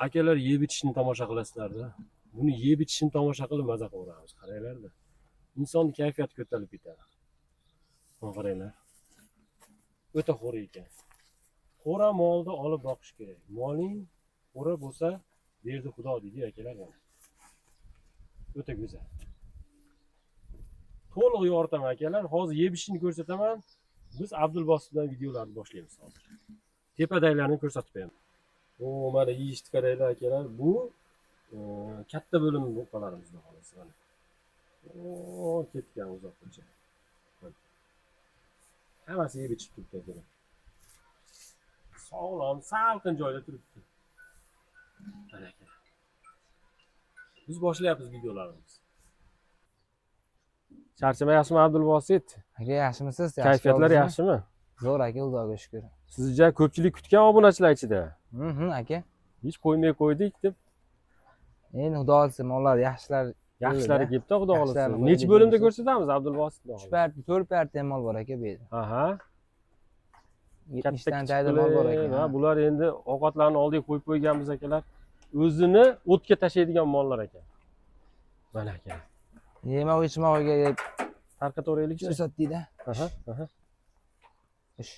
akalar yeb ichishni tomosha qilasizlar-da. Buni yeb ichishni tomosha qilib maza qilaveramiz. Qaranglar-da. Insonni kayfiyati ko'tarilib ketadi. Qaranglar. O'ta xo'r ekan. Xo'ra molni olib boqish kerak. Moling xo'ra bo'lsa, berdi Xudo deydi akalar. O'ta go'zal. To'liq yoritaman akalar. Hozir yeb ichishni ko'rsataman. Biz Abdulbosit bilan videolarni boshlaymiz hozir. Tepadaylarni ko'rsatib beraman. O, mana yeyishni qaranglar akalar. Bu katta bo'lim bo'qalarimizda hozir mana. O, ketgan uzoqgacha. Hammasi yeb ichib turibdi akalar. Sog'lom, salqin joyda turibdi. Mana akalar. Biz boshlayapmiz videolarimizni. Charchamayapsizmi Abdulbosit? Aka yaxshimisiz? Kayfiyatlar yaxshimi? Zo'r aka, Xudoga shukr. Sizga ko'pchilik kutgan obunachilar ichida. Aka. Hech qo'ymay qo'ydik deb. Endi Xudo olsa mollar Yaxshilari kelibdi, Xudo olsa. Necha bo'limda ko'rsatamiz Abdulbosit? 3 parti, 4 parti mol bor aka bu yerda. Aha. 70 dan tayda mol bor aka. Bular endi ovqatlarni oldiga qo'yib qo'yganmiz akalar. O'zini o'tga tashlaydigan mollar ekan. Mana aka. Yemoq ichmoqga tarqataveraylikchi. ko'rsatdik-da. Aha. Ish.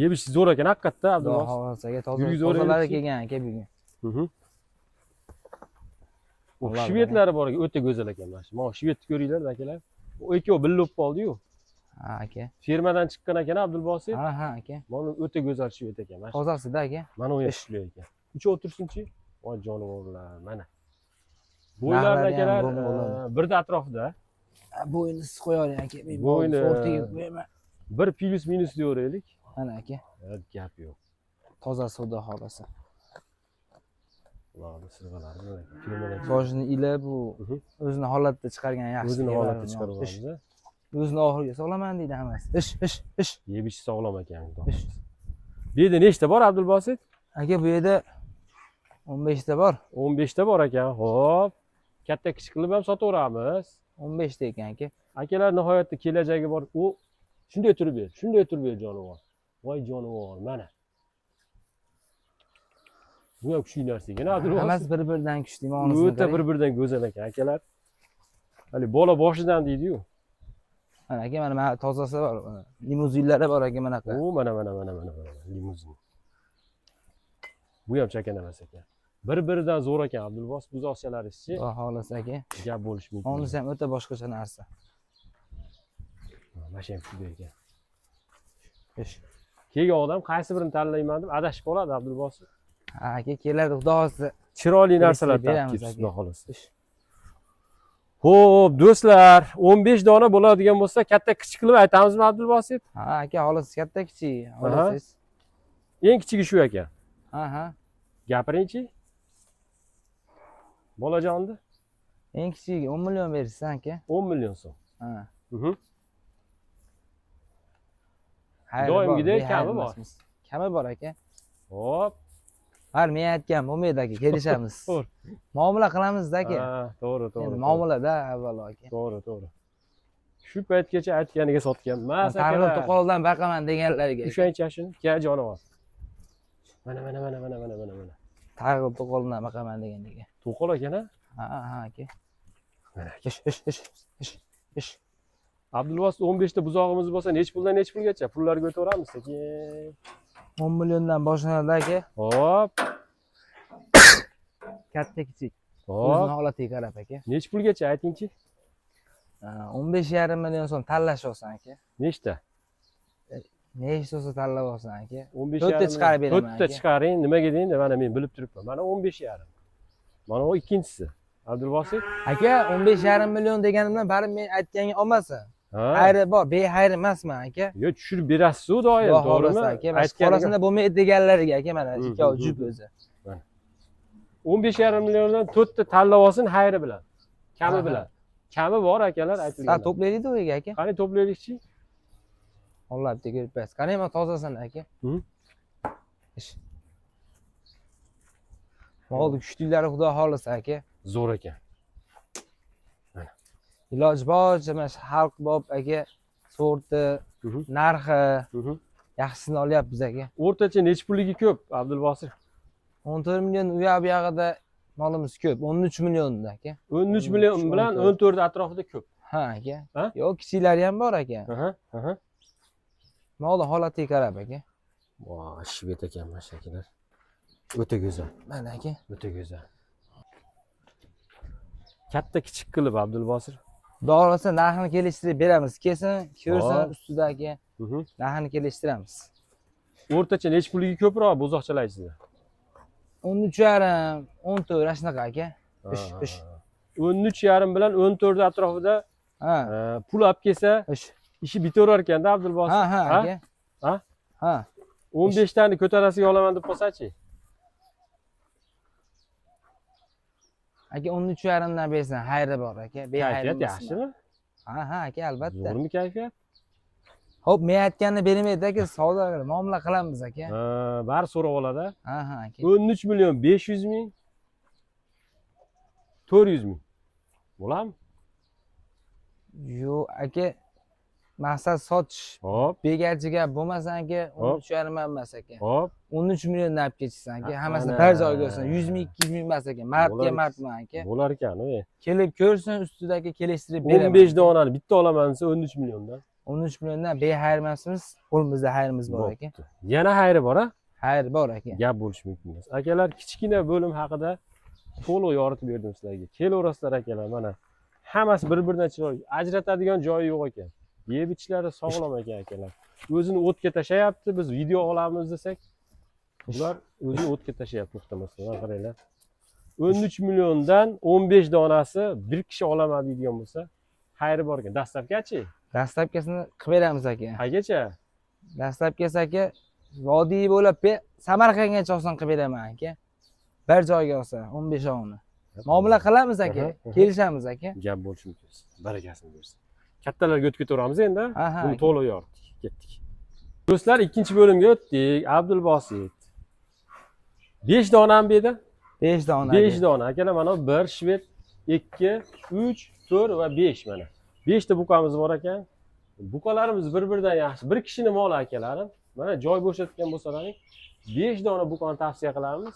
Yeb ichish zo'r ekan, haqiqatda Abdulbosit. Xudo olsa aka, tozalar kelgan aka bugun. Shvedlari bor ekan, o'ta go'zal ekan mana shu. Mana shvedni ko'ringlar akalar. U ikkovi birga bo'lib qoldi-yu. Ha aka. Fermadan chiqqan ekan Abdulbosit. Ha aka. Mana o'ta go'zal shved ekan. Mana tozasida aka. Mana u yaxshi ekan. Uch o'tirsinchi. Voy jonivorlar, mana. Bo'ylar akalar birda atrofida. Bo'yni siz qo'yavering aka. Bo'yni o'rtaga qo'yaman. Bir plus minus deyaveraylik. Mana aka. Gap yo'q. Toza Xudo xolasa. Ularni sirg'alari boshini ilib bu o'zini holatda chiqargan yaxshi. O'zini holatda chiqarganmiz. O'zini oxiriga sog'laman deydi hammasi. Ish. Yeb ichish sog'lom ekan. Bu yerda nechta bor Abdulbosit? Aka bu yerda 15 ta bor. 15 ta bor ekan. Xo'p. Katta kichik qilib ham sotaveramiz. 15 ta ekan aka. Akalar nihoyatda kelajagi bor. U shunday turib ber jonivor. Voy jonivor, mana. Bu ham kuchli narsa ekan, Abdulbosit. Hammasi bir-biridan kuchli ma'nosida. O'ta bir-biridan go'zal ekan, akalar. Hali bola boshidan deydi-yu. Mana aka, mana tozasi bor. Limuzinlari bor aka, mana aka. O, mana limuzin. Bu ham chakana emas ekan. Bir-biridan zo'r ekan Abdulbosit buzoqchalaringiz-chi. Xudo xolasa aka. Gap bo'lish mumkin. Onisi ham o'ta boshqacha narsa. Mana shu ham shunday ekan. Kelgan odam qaysi birini tanlayman deb adashib qoladi Abdulbosit. Ha aka, keladi Xudo xolasa. Chiroyli narsalar topib Xudo xolasa. Xo'p, do'stlar, 15 dona bo'ladigan bo'lsa, katta kichik qilib aytamizmi Abdulbosit? Ha aka, xolasa katta kichik, xolasiz. Eng kichigi shu ekan. Ha. Gapiringchi. Bolajonni? Eng kichigi 10 million bersiz aka. 10 million so'm. Ha. Doimgidek kami bor. Kami bor aka. Hop. Har men aytgan bo'lmaydi aka, kelishamiz. To'g'ri. Muomala qilamiz-da aka. Ha, to'g'ri. Muomalada avvalo aka. To'g'ri. Shu paytgacha aytganiga sotganman. Targ'ib to'qoldan baqaman deganlarga. O'shancha shuni, ke jonivor. Mana. Targ'ib to'qoldan baqaman deganlarga. To'qol ekan-a? Ha aka. Mana. Ish. Abdulbosit 15 ta buzog'imiz bo'lsa, nech puldan nech pulgacha? Pullarga o'taveramiz sekin. 10 milliondan boshlanadi aka. Hop. Katta kichik. Hop. O'zini holatiga qarab aka. Nech pulgacha aytingchi? 15,5 million so'm tanlash olsan aka. Nechta? Nechta bo'lsa tanlab olsan aka. 15,5. To'rtta chiqarib beraman aka. To'rtta chiqaring, nimaga deyin? Mana men bilib turibman. Mana 15,5. Mana o ikkinchisi. Abdulbosit? Aka, 15,5 million deganimdan baribir men aytganga olmasin. Xayri bor, behayri emasman aka. Yo'q, tushirib berasiz-ku doim, to'g'rimi? Aytganingizda bo'lmaydi deganlarga aka, mana ikkovi jup o'zi. 15,5 milliondan 4 ta tanlab olsin xayri bilan. Kami bilan. Kami bor akalar aytilgan. Ha, to'playlik o'yiga aka. Qani to'playlikchi? Allohga ko'rib bersin. Qani men tozasan aka. Molni kuchlilari Xudo xolasa aka. Zo'r ekan. Iloj boricha mana xalq bob aka, sorti, narxi yaxshisini olyapmiz aka. O'rtacha nech pulligi ko'p Abdulbosit? 14 million u yoq bu yog'ida molimiz ko'p. 13 millionda aka. 13 million bilan 14 atrofida ko'p. Ha aka. Ha? Yo'q, kichiklari ham bor aka. Aha. Moli holatiga qarab aka. Voy, shvet ekan mashakalar. O'ta go'zal. Mana aka. O'ta go'zal. Katta kichik qilib Abdulbosir. Xudo xolasa narxini kelishtirib beramiz. Kelsin, ko'rsin ustidagi narxini kelishtiramiz. O'rtacha necha puliga ko'proq bo'zoqchalaysizlar? 13,5, 14 shunaqa aka. Ish. 13,5 bilan 14 atrofida Ha. pul olib kelsa, ishi bitaverar ekanda Abdulbosir. Ha aka. Ha. 15 tani ko'tarasiga olaman deb qolsa-chi? Aka 13,5 dan bersan, xayri bor aka. Kayfiyat yaxshimi? Ha aka, albatta. Zo'rmi kayfiyat? Xo'p, men aytganini bermaydi aka, savdo muomala qilamiz aka. Bari so'rab oladi. Ha aka. 13 million 500 ming 400 ming. Bo'ladimi? Yo'q aka, maqsad sotish. Hop. Begachiga bo'lmasa aka, 13,5 emas aka. Hop. 13 milliondan olib ketishsan aka. Hammasini bir joyga olsin. 100 ming, 200 ming emas aka. Martman aka. Bo'lar ekan, Kelib ko'rsin, ustidagi kelishtirib beraman. 15 donani bitta olaman desa 13 milliondan. 13 milliondan bexayrmasimiz, qo'limizda xayrimiz bor aka. Yana xayri bor, Xayr bor aka. Gap bo'lish mumkin emas. Akalar, kichkina bo'lim haqida to'liq yoritib berdim sizlarga. Kelaverasizlar akalar, mana. Hammasi bir-biridan chiroyli. Ajratadigan joyi yo'q ekan. Yeb ichlari sog'lom ekan akalar. O'zini o'tga tashayapti, biz video olamiz desak, ular o'zini o'tga tashayapti, to'xtamasdan. Qaranglar. 13 milliondan 15 donasi bir kishi olaman deydigan bo'lsa, xayri bor ekan. Dastlabgachi? Dastlabkasini qilib beramiz aka. Qaygacha? Dastlabkasi aka, vodiy bo'lib, Samarqandgacha olsan qilib beraman aka. Bir joyga olsa 15 ovni. Muomala qilamiz aka, kelishamiz aka. Gap bo'lishi mumkin. Barakasini bersin. Kattalarga o'tib ketaveramiz endi. Buni to'liq yoritdik, ketdik. Do'stlar, ikkinchi bo'limga o'tdik. Abdulbosit. 5 donami bu yerda? 5 dona. 5 dona. Akalar, mana 1 shvet, 2, 3, 4 va 5 mana. 5 ta buqamiz bor ekan. Buqalarimiz bir-biridan yaxshi. Bir kishining moli akalarim. Mana joy bo'shatgan bo'lsalaring, 5 dona buqani tavsiya qilamiz.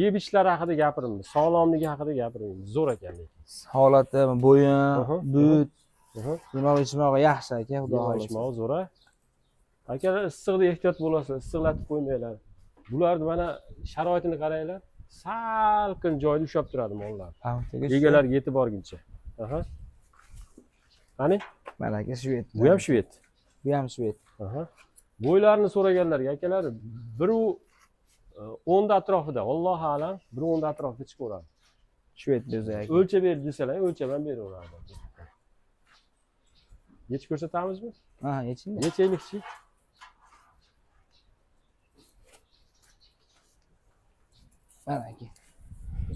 Yeb ichlari haqida gapiramiz, sog'lomligi haqida gapiramiz. Zo'r ekan lekin. Holati, bo'yin, but, yemoq-ichmog'i yaxshi aka, xudo xolasa. Yemoq-ichmog'i zo'r. Akalar, issiqda ehtiyot bo'lasiz, issiqlatib qo'ymanglar. Bularni mana sharoitini qaranglar. Salqin joyda ushlab turadi mollar. Egalariga yetib borguncha. Qani? Mana aka shvet. Bu ham shvet. Bu ham shvet. Bo'ylarini so'raganlarga akalar, bir 10 da atrofida, Alloh alam, bir 10 da atrofida chiqaveradi. Shvet o'zi aka. O'lchab ber desalar, o'lchab ham beraveradi. Yech ko'rsatamizmi? Yechinda. Nechaylikchi? Mana aka.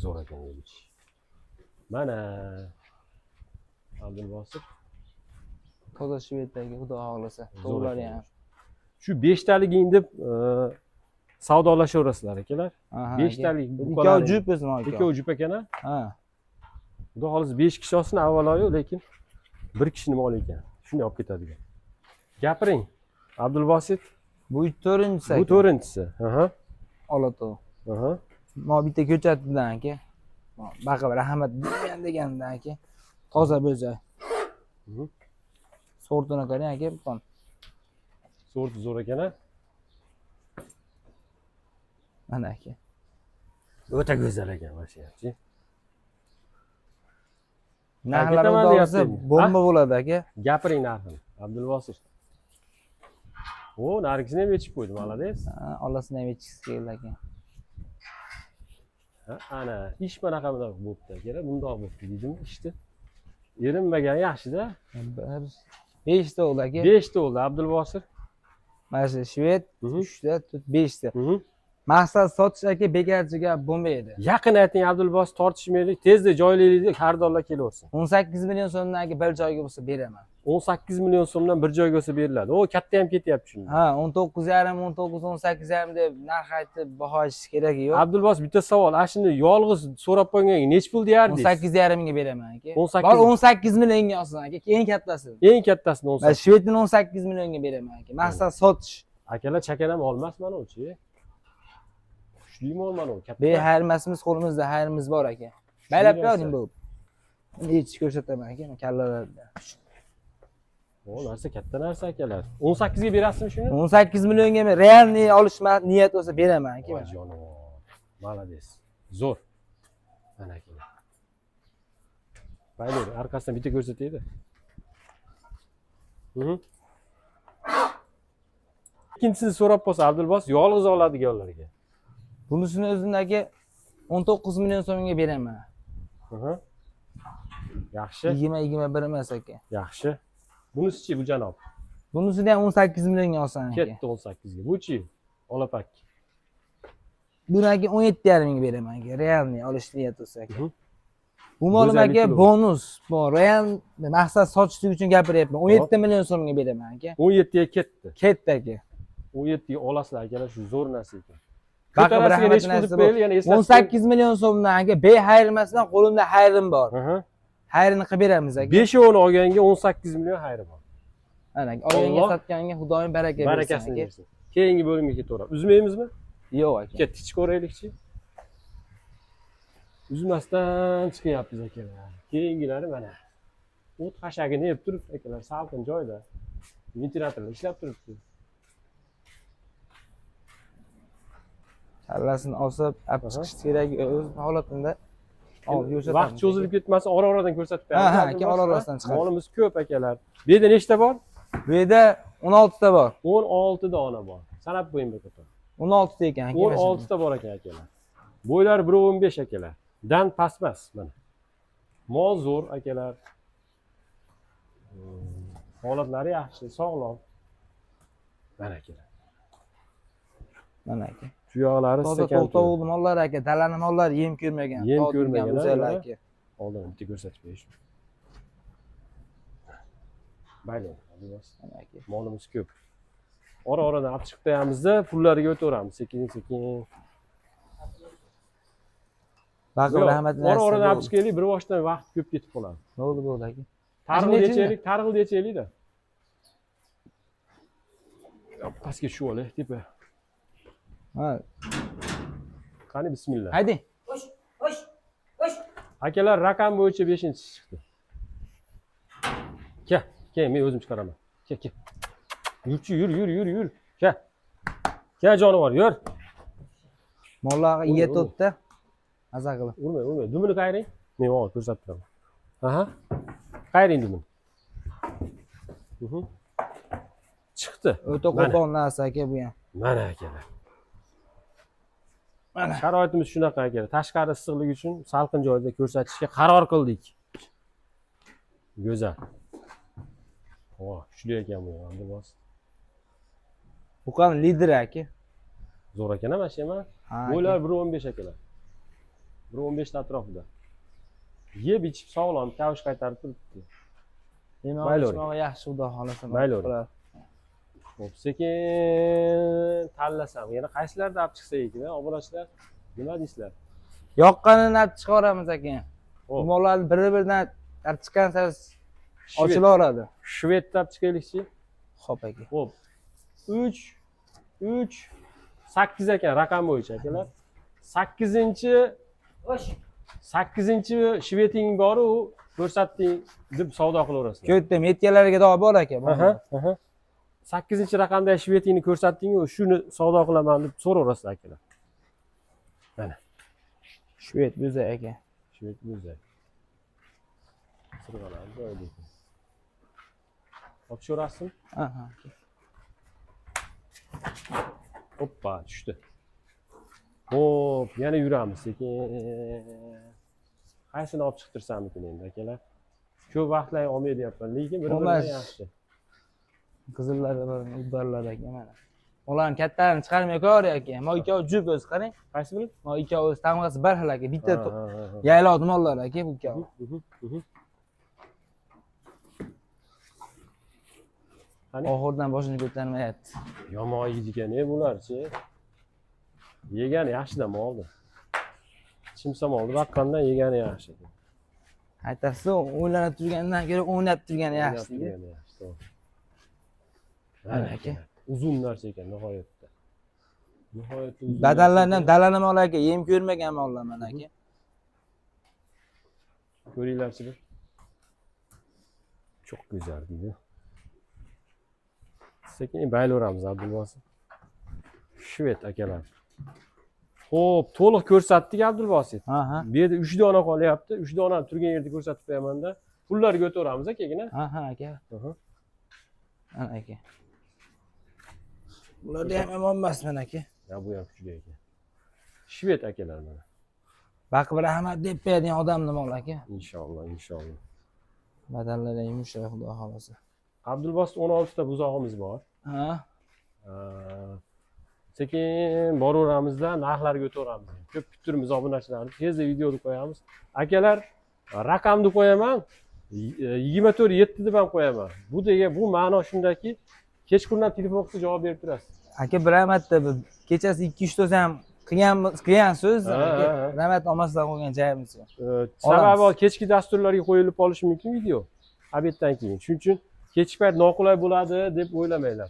Zo'r ekan yech. Mana Abdulbosit. Toza shvetdagi, xudo xolasa. To'g'rilari ham. Shu 5 taliging deb savdolashaverasizlar akalar. 5 talik buqalar. Ikkovi jup o'zim aka. Ikkovi jup ekan-a? Xudo xolasa 5 kishi olsin avvalo-yu, lekin bir kishining moli ekan. Shunday olib ketadigan. Gapiring. Abdulbosit. Bu 4-inchisi. Bu 4-inchisi. Olato. Ma bitta ko'chatdan aka. Baqib rahmat degandan aka. Toza bo'zak. Sortini qarang aka, bu. Sorti zo'r ekan-a? Mana aka. O'ta go'zal ekan vashiyatchi. Narxlar o'rtasida bomba bo'ladi aka. Gapiring narxini, Abdulbosit. Nargisini ham yechib qo'ydi, malades. Olasini ham yechishga keldi aka. Ana, ish bunaqa bo'pti aka, bundoq bo'pti deydimi ishni. Erinmagan yaxshi-da. 5 ta bo'ldi aka. 5 ta bo'ldi Abdulbosit. Mana shu shvet 3 ta, 5 ta. Maqsad sotish aka, begarchiga bo'lmaydi. Yaqin ayting Abdulbosit, tortishmaylik, tezda joylaylik, xaridorlar kelaversin. 18 million so'mdan aka bir joyga bo'lsa beraman. 18 million so'mdan bir joyga bo'lsa beriladi. Katta ham ketyapti shunda. 19,5, 19, 18,5 deb narx aytib baho aytish kerak yo'q. Abdulbosit, bitta savol. Shuni yolg'iz so'rab qo'ygan nech pul deyardingiz? 18,5 mingga beraman aka. 18. Bor 18 millionga olsin aka, eng kattasini. Eng kattasini 18. Men shvetni 18 millionga beraman aka. Maqsad sotish. Akalar chakanam olmasman o'chi. Kuchli molman u, katta. Be hayirmasimiz qo'limizda hayrimiz bor aka. Baylab bering bu. Endi yechib ko'rsataman aka, kallalarda. O narsa katta narsa akalar. 18 ga berasizmi shuni? 18 millionga men realniy olish niyat bo'lsa beraman aka. Voy jonivor. Malades. Zo'r. Mana akalar. Baylar, arkasidan bitta ko'rsataydi. Ikkinchisini so'rab qolsa Abdulbos yolg'iz oladiganlarga. Bunisini o'zindagi 19 million so'mga beraman. Yaxshi. 20-21 emas aka. Yaxshi. Bunisi-chi bu janob? Bunisini ham 18 millionga olsan aka. Ketdi 18 ga. Bu-chi? Olapak. Buniki 17,5 mingga beraman aka. Realniy olish niyat bo'lsa aka. Bu molim aka bonus bor. Real maqsad sotishlik uchun gapiryapman. 17 million so'mga beraman aka. 17 ga ketdi. Ketdi aka. 17 ga olasizlar akalar, shu zo'r narsa ekan. Baqib rahmat narsa. 18 million so'mdan aka be hayirmasdan qo'limda hayrim bor. Hayrini qilib beramiz aka. 5 olganga 18 million hayri bor. Ana olganga sotganga Xudoyim baraka bersin. Barakasini bersin. Keyingi bo'limga ketaveramiz. Uzmaymizmi? Yo'q aka. Ketdik, chiqaveraylikchi. Uzmasdan chiqyapmiz akalar. Keyingilari mana. O't xashagini yeb turibdi akalar, salqin joyda. Ventilyatorlar ishlab turibdi. Kallasini olib, olib chiqish kerak o'z holatimda. Vaqt cho'zilib ketmasa, ora-oradan ko'rsatib beramiz. Ha, aka, ora-orasidan chiqadi. Molimiz ko'p akalar. Bu yerda nechta bor? Bu yerda 16 ta bor. 16 dona bor. Sanab qo'ying bir qator. 16 ta ekan aka. 16 ta bor ekan akalar. Bo'ylari 1.15 akalar. Dan pastmas mana. Mol zo'r akalar. Holatlari yaxshi, sog'lom. Mana akalar. Mana aka. Tuyoqlari stakan. To'xtovdi mollar aka, dalani mollar yem ko'rmagan. Yem ko'rmagan aka. Oldin bitta ko'rsatib berish. Baylar, mana aka. Molimiz ko'p. Ora-oradan olib chiqib qo'yamizda, pullariga o'taveramiz sekin-sekin. Baqib rahmat narsa. Ora-oradan olib chiqaylik, bir boshdan vaqt ko'p ketib qoladi. Bo'ldi aka. Targ'il yechaylik-da. Pastga tushib olay, tepa. Ha. Qani bismillah. Haydi. Ho'sh. Akalar raqam bo'yicha 5-chi chiqdi. Kel, men o'zim chiqaraman. Kel. Yur. Kel jonivor, yur. Mollarga yet o'tdi. Maza qilib. Urma. Dumini qayring. Men hozir ko'rsatib beraman. Aha. Qayring dumini. Chiqdi. O'ta qo'pol narsa aka bu ham. Mana akalar. Mana sharoitimiz shunaqa akalar. Tashqari issiqlik uchun salqin joyda ko'rsatishga qaror qildik. Go'zal. Kuchli ekan bu ham, bos. Bu qan lider aka. Zo'r ekan mana shu ham. Bo'ylar 1.15 akalar. 1.15 ta atrofida. Yeb ichib sog'lom, kavush qaytarib turibdi. Demak, yaxshi xudo xolasa. Baylar. Xo'p, sekin tanlasam, yana qaysilarda olib chiqsa ekan, obunachilar? Nima deysizlar? Yoqqanini olib chiqaveramiz aka. Bu mollarni biri-biridan olib chiqqan sari ochilaveradi. Shvedni olib chiqaylikchi. Xo'p aka. Xo'p. 3 8 ekan raqam bo'yicha akalar. 8-chi shveding bor-u, ko'rsatding deb savdo qilaverasizlar. Ko'tda metkalariga davo bor aka. 8-chi raqamdagi shvedingni ko'rsatding-ku, shuni savdo qilaman deb so'raverasizlar akalar. Mana. Shved bo'zak aka. Shved bo'zak. Sirg'alari joyida. Olib chiqarasizmi? Aha. Hoppa, tushdi. Xo'p, yana yuramiz sekin. Qaysini olib chiqtirsamikin endi akalar? Ko'p vaqtlar olmay deyapman, lekin bir-biridan yaxshi. Qizillar bor, uddarlar aka mana. Ularni kattalarini chiqarmay qo'yar aka. Mo ikkovi jup o'zi qarang. Qaysi biri? Mo ikkovi o'zi tamg'asi bir xil aka. Bitta yayloq mollar aka bu ikkovi. Qani? Oxirdan boshini ko'tarmayapti. Yomon yeydi ekan-e bularchi. Yegani yaxshi-da molni. Chimsamolni baqqandan yegani yaxshi. Aytasiz, o'ylanib turgandan ko'ra o'ynab turgani yaxshi. Mana aka. Uzun narsa ekan nihoyatda. Nihoyatda uzun Badallarni ham ekan. dalani mol aka, yem ko'rmagan mollar mana aka. Ko'ringlarchi bir. Çok güzel deydi. Sekin baylaveramiz Abdulbosit. Shved akalar. Xo'p, to'liq ko'rsatdik Abdulbosit. Ha ha. Bu yerda 3 dona qolyapti. 3 dona turgan yerda ko'rsatib qo'yaman-da. Pullarga o'taveramiz akagina. Ha ha aka. Aha. Ana aka. Bularda ham yomon emasman aka. Ya bu ham kuchli ekan. Shved akalar mana. Baqib rahmat deb beradigan odamni mol aka. İnşallah, inşallah. Badallari ham yumshoq xudo xolasa. Abdulbosit 16 ta buzog'imiz bor. Ha. Sekin boraveramizda narxlarga o'taveramiz. Ko'p kuttirmiz obunachilarni. Tezda videoni qo'yamiz. Akalar, raqamni qo'yaman. 24-7 deb ham qo'yaman. Bu ma'no shundaki, kechqurun telefon qilsa javob berib turasiz. Aka bir marta kechasi 2-3 to'sa ham qilgan so'z Ha, aka. ha, ha. Rahmat olmasdan qo'ygan joyimiz yo'q. Sababi kechki dasturlarga qo'yilib qolishi mumkin video. Obeddan keyin. Shuning uchun kechki payt noqulay bo'ladi deb o'ylamanglar.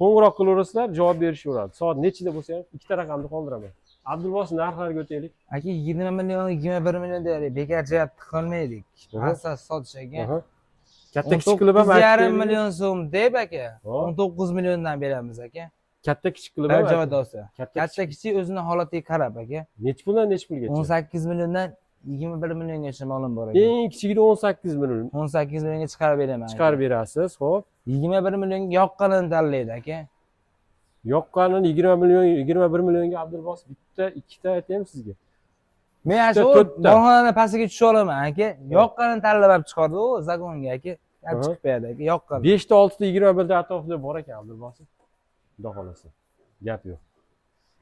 Qo'ng'iroq qilaverasizlar, javob berishaveradi. Soat nechida bo'lsa ham ikkita raqamni qoldiraman. Abdulbosit narxlarga o'taylik. Aka 20 million, 21 million deylik. Bekor javob qilmaydik. Aha. Asas sotish aka. Aha. Katta kichik qilib ham 9,5 million so'm deb aka. Hop. 19 milliondan beramiz aka. katta kichik qilib Bir ham joyda olsa. katta Katta kichik o'zini holatiga qarab aka. nech puldan nech pulgacha? 18 milliondan 21 milliongacha molim bor aka. Eng kichigida 18 million 18 millionga chiqarib beraman. aka. chiqarib berasiz. Xo'p. 21 millionga yoqqanini tanlaydi aka. Yoqqanini 20 million, 21 millionga Abdulbosit bitta, ikkita aytaymi sizga? Men ana shu to'rtta. molxonani pastiga tusha olaman aka. Yoqqanini tanlab olib chiqardi u zagonga aka. Aha. Olib chiqib berdi aka. Yoqqan. 5 ta 6 ta 21 ta atrofida bor ekan Abdulbosit. Xudo xolasa. Gap yo'q.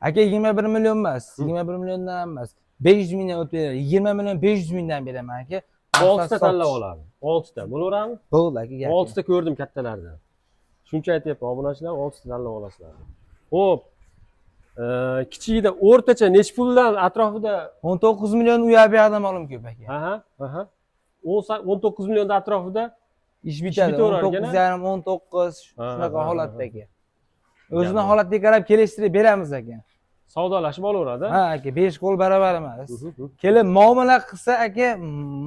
Aka 21 million emas. 21 milliondan ham emas. 500 mingdan o'tib beradi. 20 million 500 mingdan beraman aka. 6 ta tanlab oladi. 6 ta. Bo'laveradimi? Bo'ldi aka. gap 6 ta ko'rdim kattalardan. Shuncha aytyapman, obunachilar 6 ta tanlab olasizlar. Xo'p. Kichigida o'rtacha nech puldan atrofida? 19 million uya berdim olim ko'p aka. Aha, aha. 19 milliondan atrofida Ish bitadi. bitaverar ekan, 19,5 19 Ha, shunaqa ha, ha, holatda ha. aka. O'zini holatiga qarab kelishtirib beramiz aka. savdolashib olaveradi. Ha aka, 5 qo'l barobar emas. Mhm. Kelib muomala qilsa aka,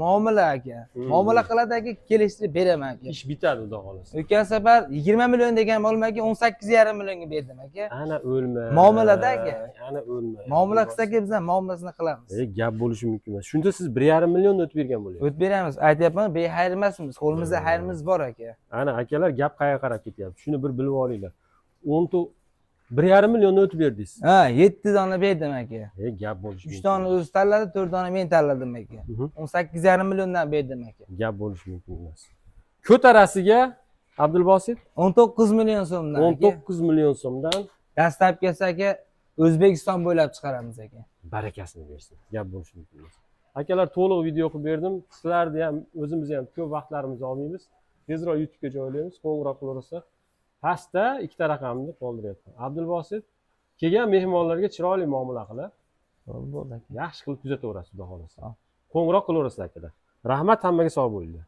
muomala aka. Mhm. Muomala qiladi aka, kelishtirib beraman aka. Ish bitadi xudo xolasa. O'tgan safar 20 million degan bo'lmaga 18,5 millionga berdim aka. Ana o'lma. Muomalada aka. Ana o'lma. Muomala qilsak biz ham muomalasini qilamiz. Gap bo'lishi mumkin emas. Shunda siz 1,5 million o'tib bergan bo'lyapsiz. O'tib beramiz. Aytyapman, bexayr emasmiz. Qo'limizda xayrimiz bor aka. Ana akalar gap qayerga qarab ketyapti. Shuni bir bilib olinglar. 1,5 millionni o'tib berdingiz. Ha, 7 dona berdim aka. Gap bo'lishi 3 dona o'zi tanladi, 4 dona men tanladim aka. Mhm. 18,5 milliondan berdim aka. Gap bo'lishi mumkin emas. Ko'tarasiga Abdulbosit 19 million so'mdan aka. 19 million so'mdan Dastlabki aka O'zbekiston bo'ylab chiqaramiz aka. barakasini bersin. Gap bo'lishi mumkin emas. Akalar to'liq video qilib berdim. Sizlarni ham, o'zimizni ham ko'p vaqtlarimizni olmaymiz. Tezroq YouTube'ga joylaymiz. Qo'ng'iroq qilaversa, pastda ikkita raqamni qoldiryapman. Abdulbosit kelgan mehmonlarga chiroyli muomala qilib, Bo'ldi aka. yaxshi qilib kuzataverasiz, xudo xolasa. Qo'ng'iroq qilaverasiz akalar. Rahmat, hammaga sog' bo'linglar.